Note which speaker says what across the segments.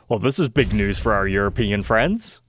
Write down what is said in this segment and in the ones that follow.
Speaker 1: Well, this is big news for our European friends.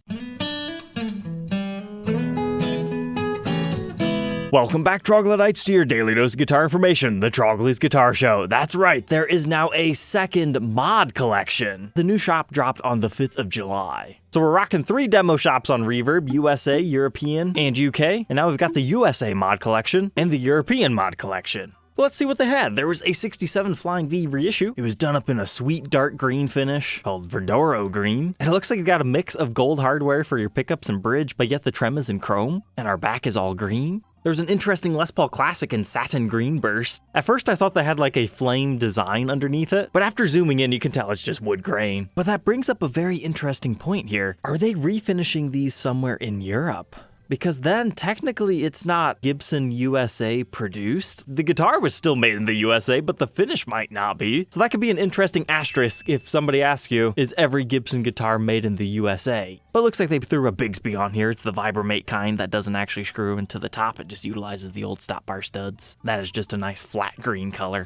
Speaker 1: Welcome back, Troglodytes, to your daily dose of guitar information, the Trogly's Guitar Show. That's right, there is now a second mod collection. The new shop dropped on the 5th of July. So we're rocking 3 demo shops on Reverb, USA, European, and UK, and now we've got the USA mod collection and the European mod collection. Let's see what they had. There was a 67 Flying V reissue. It was done up in a sweet dark green finish called Vedoro green. And it looks like you've got a mix of gold hardware for your pickups and bridge, but yet the trem is in chrome, and our back is all green. There's an interesting Les Paul Classic in Satin green burst. At first I thought they had like a flame design underneath it, but after zooming in you can tell it's just wood grain. But that brings up a very interesting point here. Are they refinishing these somewhere in Europe? Because then technically it's not Gibson USA produced. The guitar was still made in the USA, but the finish might not be. So that could be an interesting asterisk if somebody asks you, is every Gibson guitar made in the USA? But it looks like they threw a Bigsby on here. It's the Vibromate kind that doesn't actually screw into the top. It just utilizes the old stop bar studs. That is just a nice flat green color.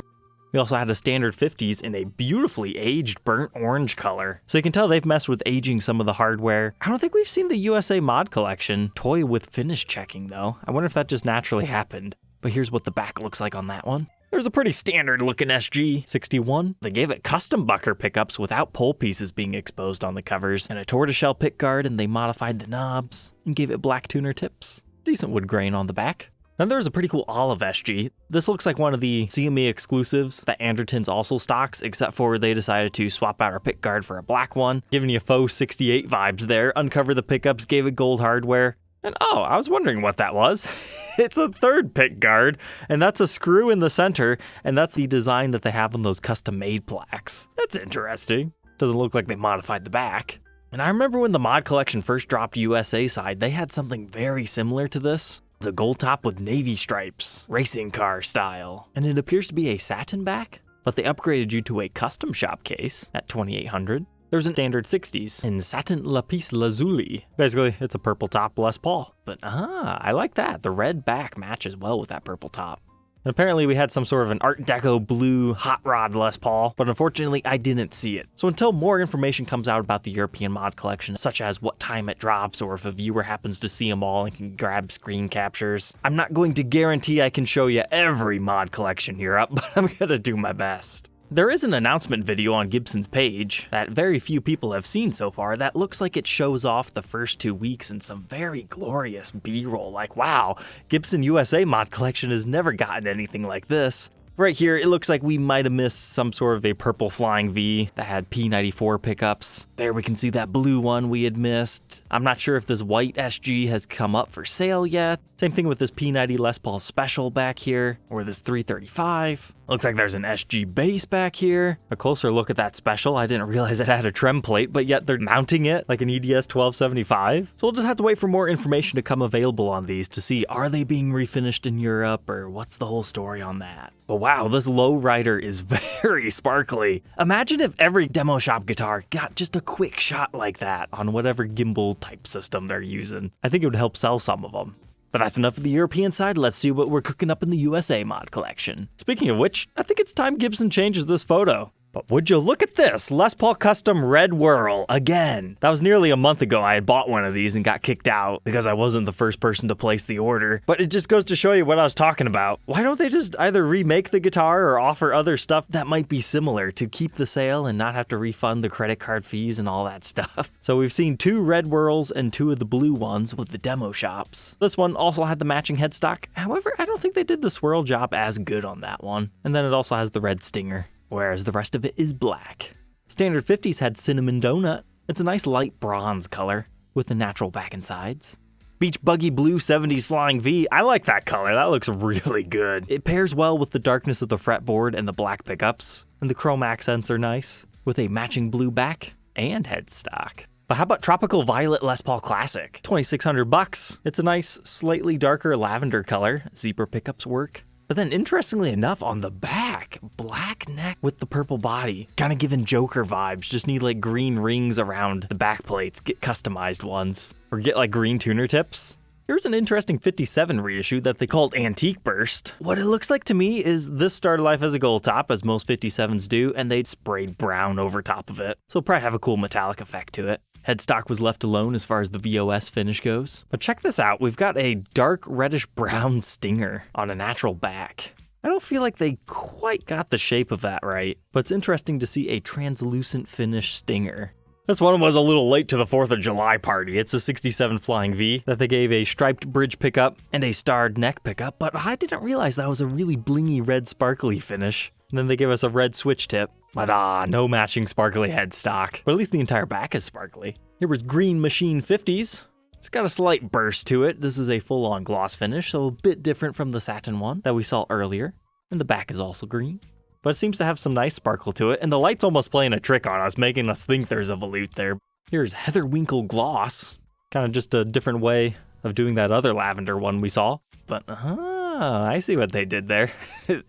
Speaker 1: We also had a standard 50s in a beautifully aged burnt orange color. So you can tell they've messed with aging some of the hardware. I don't think we've seen the USA mod collection toy with finish checking though. I wonder if that just naturally happened. But here's what the back looks like on that one. There's a pretty standard looking SG 61. They gave it custom bucker pickups without pole pieces being exposed on the covers and a tortoiseshell pickguard, and they modified the knobs and gave it black tuner tips. Decent wood grain on the back. Then there's a pretty cool olive SG. This looks like one of the CME exclusives that Anderton's also stocks, except for they decided to swap out our pickguard for a black one, giving you faux 68 vibes there. Uncover the pickups, gave it gold hardware. And oh, I was wondering what that was. It's a third pickguard, and that's a screw in the center, and that's the design that they have on those custom-made plaques. That's interesting. Doesn't look like they modified the back. And I remember when the mod collection first dropped USA side, they had something very similar to this. It's a Goldtop with navy stripes, racing car style, and it appears to be a satin back, but they upgraded you to a custom shop case at $2,800. There's a standard 60s in Satin Lapis Lazuli. Basically, it's a purple top Les Paul, but I like that. The red back matches well with that purple top. And apparently we had some sort of an Art Deco blue hot rod Les Paul, but unfortunately I didn't see it. So until more information comes out about the European mod collection, such as what time it drops or if a viewer happens to see them all and can grab screen captures, I'm not going to guarantee I can show you every mod collection here up, but I'm gonna do my best. There is an announcement video on Gibson's page that very few people have seen so far that looks like it shows off the first 2 weeks in some very glorious B-roll. Like, wow, Gibson USA mod collection has never gotten anything like this. Right here, it looks like we might have missed some sort of a purple Flying V that had P94 pickups. There we can see that blue one we had missed. I'm not sure if this white SG has come up for sale yet. Same thing with this P90 Les Paul Special back here, or this 335. Looks like there's an SG bass back here. A closer look at that Special, I didn't realize it had a trem plate, but yet they're mounting it like an EDS 1275. So we'll just have to wait for more information to come available on these to see, are they being refinished in Europe, or what's the whole story on that? But wow, this lowrider is very sparkly. Imagine if every demo shop guitar got just a quick shot like that on whatever gimbal type system they're using. I think it would help sell some of them. But that's enough of the European side. Let's see what we're cooking up in the USA mod collection. Speaking of which, I think it's time Gibson changes this photo. But would you look at this, Les Paul Custom Red Whirl again. That was nearly a month ago I had bought one of these and got kicked out because I wasn't the first person to place the order. But it just goes to show you what I was talking about. Why don't they just either remake the guitar or offer other stuff that might be similar to keep the sale and not have to refund the credit card fees and all that stuff? So we've seen 2 red whirls and 2 of the blue ones with the demo shops. This one also had the matching headstock. However, I don't think they did the swirl job as good on that one. And then it also has the red stinger, whereas the rest of it is black. Standard 50s had Cinnamon Donut. It's a nice light bronze color with the natural back and sides. Beach Buggy Blue 70s Flying V. I like that color. That looks really good. It pairs well with the darkness of the fretboard and the black pickups. And the chrome accents are nice with a matching blue back and headstock. But how about Tropical Violet Les Paul Classic? $2,600. It's a nice, slightly darker lavender color. Zebra pickups work. But then interestingly enough, on the back, black neck with the purple body. Kind of giving Joker vibes. Just need like green rings around the back plates. Get customized ones. Or get like green tuner tips. Here's an interesting 57 reissue that they called Antique Burst. What it looks like to me is this started life as a gold top, as most 57s do, and they sprayed brown over top of it. So it'll probably have a cool metallic effect to it. Headstock was left alone as far as the VOS finish goes. But check this out, we've got a dark reddish brown stinger on a natural back. I don't feel like they quite got the shape of that right, but it's interesting to see a translucent finish stinger. This one was a little late to the 4th of July party. It's a 67 Flying V that they gave a striped bridge pickup and a starred neck pickup, but I didn't realize that was a really blingy red sparkly finish. And then they gave us a red switch tip, but no matching sparkly headstock. But at least the entire back is sparkly. Here was Green Machine 50s. It's got a slight burst to it. This is a full-on gloss finish, so a bit different from the Satin one that we saw earlier. And the back is also green. But it seems to have some nice sparkle to it, and the light's almost playing a trick on us, making us think there's a volute there. Here's Heatherwinkle Gloss. Kind of just a different way of doing that other lavender one we saw. But, I see what they did there.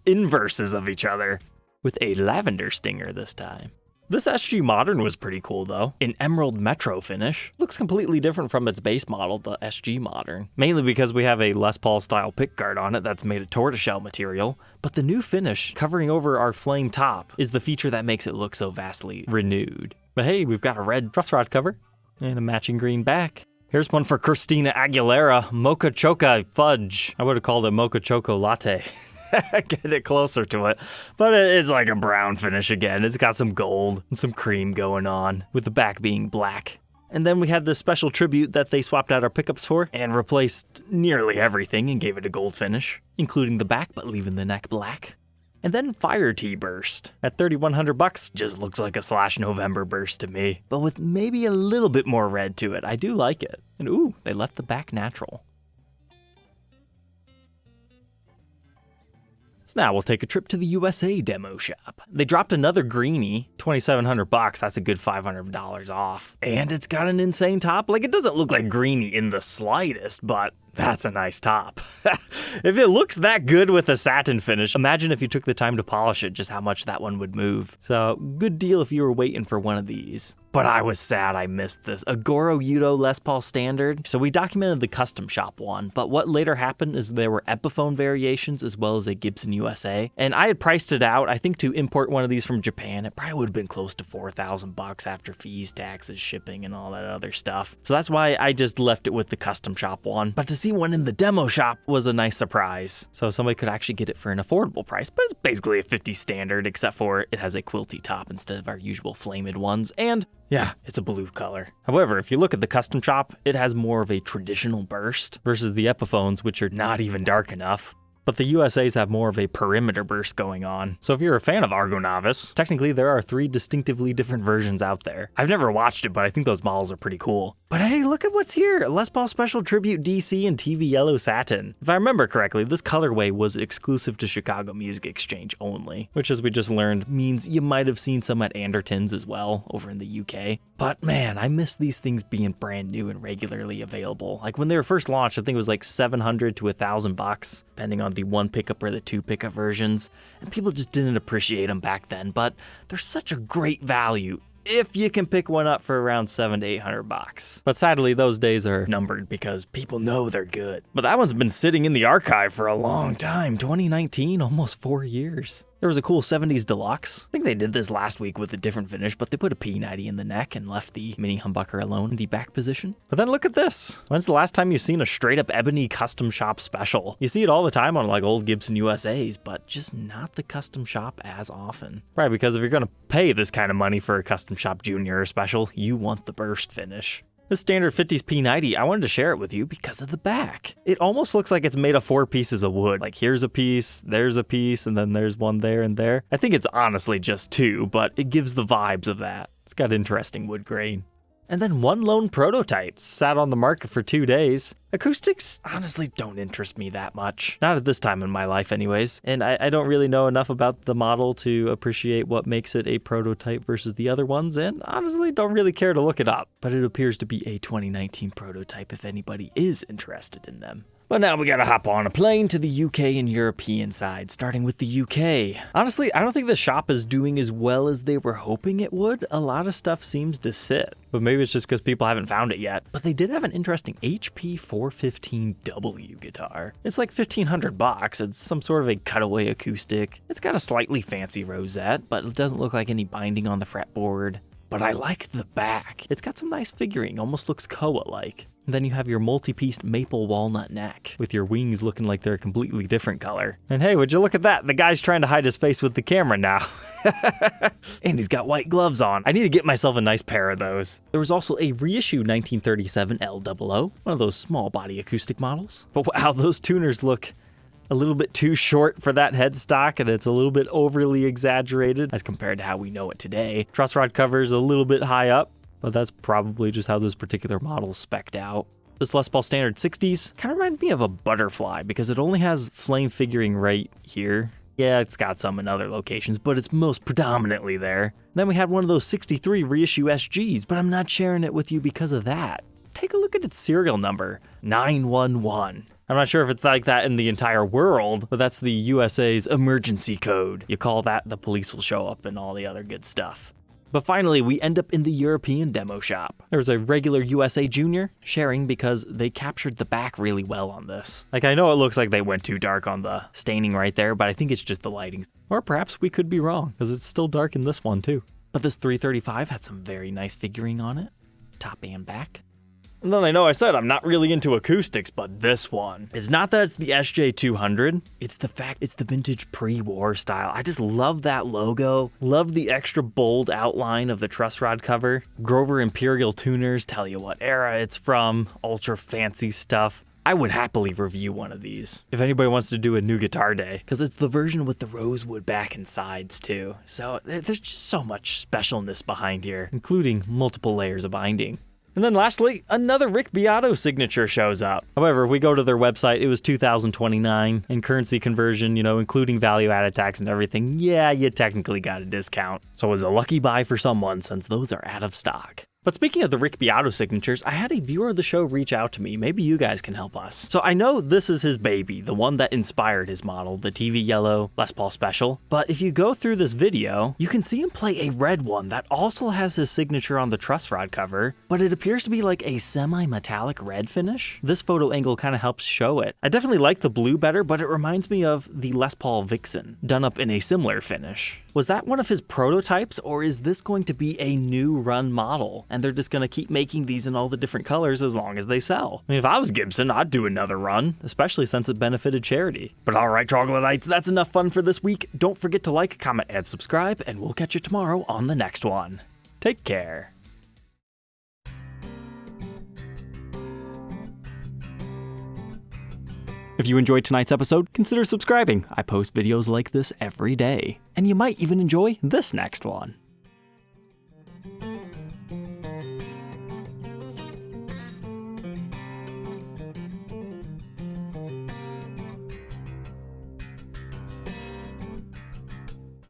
Speaker 1: Inverses of each other. With a lavender stinger this time. This SG Modern was pretty cool though. An Emerald Metro finish. Looks completely different from its base model, the SG Modern. Mainly because we have a Les Paul style pickguard on it that's made of tortoiseshell material. But the new finish, covering over our flame top, is the feature that makes it look so vastly renewed. But hey, we've got a red truss rod cover and a matching green back. Here's one for Christina Aguilera, Mochachocha Fudge. I would have called it Mochachocha Latte. Get it closer to it. But it's like a brown finish again. It's got some gold and some cream going on, with the back being black. And then we had this special tribute that they swapped out our pickups for and replaced nearly everything and gave it a gold finish, including the back but leaving the neck black. And then Fire Tea Burst at $3,100 just looks like a Slash November burst to me, but with maybe a little bit more red to it. I do like it. And ooh, they left the back natural. So now we'll take a trip to the USA demo shop. They dropped another greenie, $2,700. That's a good $500 off. And it's got an insane top. Like, it doesn't look like greenie in the slightest, but that's a nice top. If it looks that good with a satin finish, imagine if you took the time to polish it, just how much that one would move. So, good deal if you were waiting for one of these. But I was sad I missed this. A Goro Yudo Les Paul Standard. So we documented the custom shop one, but what later happened is there were Epiphone variations as well as a Gibson USA. And I had priced it out, I think to import one of these from Japan, it probably would have been close to $4,000 after fees, taxes, shipping, and all that other stuff. So that's why I just left it with the custom shop one. But to see one in the demo shop was a nice surprise. So somebody could actually get it for an affordable price, but it's basically a 50 standard, except for it has a quilty top instead of our usual flamed ones, and yeah, it's a blue color. However, if you look at the custom shop, it has more of a traditional burst versus the Epiphones, which are not even dark enough. But the USAs have more of a perimeter burst going on. So if you're a fan of Argo Novice, technically there are 3 distinctively different versions out there. I've never watched it, but I think those models are pretty cool. But hey, look at what's here. Les Paul Special Tribute DC and TV Yellow Satin. If I remember correctly, this colorway was exclusive to Chicago Music Exchange only, which as we just learned means you might have seen some at Anderton's as well over in the UK. But man, I miss these things being brand new and regularly available. Like when they were first launched, I think it was like $700 to $1,000, depending on the 1 pickup or the 2 pickup versions. And people just didn't appreciate them back then, but they're such a great value if you can pick one up for around $700 to $800. But sadly, those days are numbered because people know they're good. But that one's been sitting in the archive for a long time, 2019, almost 4 years. There was a cool 70s Deluxe. I think they did this last week with a different finish, but they put a P90 in the neck and left the mini humbucker alone in the back position. But then look at this. When's the last time you've seen a straight up ebony custom shop special? You see it all the time on like old Gibson USAs, but just not the custom shop as often. Right, because if you're gonna pay this kind of money for a custom shop junior or special, you want the burst finish. This standard 50s P90, I wanted to share it with you because of the back. It almost looks like it's made of 4 pieces of wood. Like here's a piece, there's a piece, and then there's one there and there. I think it's honestly just 2, but it gives the vibes of that. It's got interesting wood grain. And then one lone prototype sat on the market for 2 days. Acoustics honestly don't interest me that much. Not at this time in my life anyways. And I don't really know enough about the model to appreciate what makes it a prototype versus the other ones, and honestly don't really care to look it up. But it appears to be a 2019 prototype if anybody is interested in them. But now we gotta hop on a plane to the UK and European side, starting with the UK. Honestly, I don't think the shop is doing as well as they were hoping it would. A lot of stuff seems to sit, but maybe it's just because people haven't found it yet. But they did have an interesting HP 415W guitar. It's like $1,500. It's some sort of a cutaway acoustic. It's got a slightly fancy rosette, but it doesn't look like any binding on the fretboard. But I liked the back. It's got some nice figuring, almost looks Koa-like. And then you have your multi-pieced maple walnut neck, with your wings looking like they're a completely different color. And hey, would you look at that? The guy's trying to hide his face with the camera now. And he's got white gloves on. I need to get myself a nice pair of those. There was also a reissue 1937 LOO, one of those small body acoustic models. But wow, those tuners look a little bit too short for that headstock, and it's a little bit overly exaggerated as compared to how we know it today. Truss rod cover's a little bit high up, but that's probably just how this particular model's spec'd out. This Les Paul Standard 60s kind of reminds me of a butterfly because it only has flame figuring right here. Yeah, it's got some in other locations, but it's most predominantly there. Then we had one of those 63 reissue SGs, but I'm not sharing it with you because of that. Take a look at its serial number, 911. I'm not sure if it's like that in the entire world, but that's the USA's emergency code. You call that, the police will show up and all the other good stuff. But finally, we end up in the European demo shop. There's a regular USA Junior sharing because they captured the back really well on this. Like, I know it looks like they went too dark on the staining right there, but I think it's just the lighting. Or perhaps we could be wrong, because it's still dark in this one too. But this 335 had some very nice figuring on it, top and back. And then I know I said I'm not really into acoustics, but this one is not that it's the SJ200. It's the fact it's the vintage pre-war style. I just love that logo. Love the extra bold outline of the truss rod cover. Grover Imperial tuners tell you what era it's from. Ultra fancy stuff. I would happily review one of these if anybody wants to do a new guitar day, because it's the version with the rosewood back and sides too. So there's just so much specialness behind here, including multiple layers of binding. And then lastly, another Rick Beato signature shows up. However, if we go to their website, it was $2,029, and currency conversion, including value-added tax and everything, yeah, you technically got a discount. So it was a lucky buy for someone since those are out of stock. But speaking of the Rick Beato signatures, I had a viewer of the show reach out to me. Maybe you guys can help us. So I know this is his baby, the one that inspired his model, the TV Yellow Les Paul Special. But if you go through this video, you can see him play a red one that also has his signature on the truss rod cover, but it appears to be like a semi-metallic red finish. This photo angle kind of helps show it. I definitely like the blue better, but it reminds me of the Les Paul Vixen, done up in a similar finish. Was that one of his prototypes, or is this going to be a new run model? And they're just gonna keep making these in all the different colors as long as they sell. I mean, if I was Gibson, I'd do another run, especially since it benefited charity. But alright, Troglodytes, that's enough fun for this week. Don't forget to like, comment, and subscribe, and we'll catch you tomorrow on the next one. Take care. If you enjoyed tonight's episode, consider subscribing. I post videos like this every day. And you might even enjoy this next one.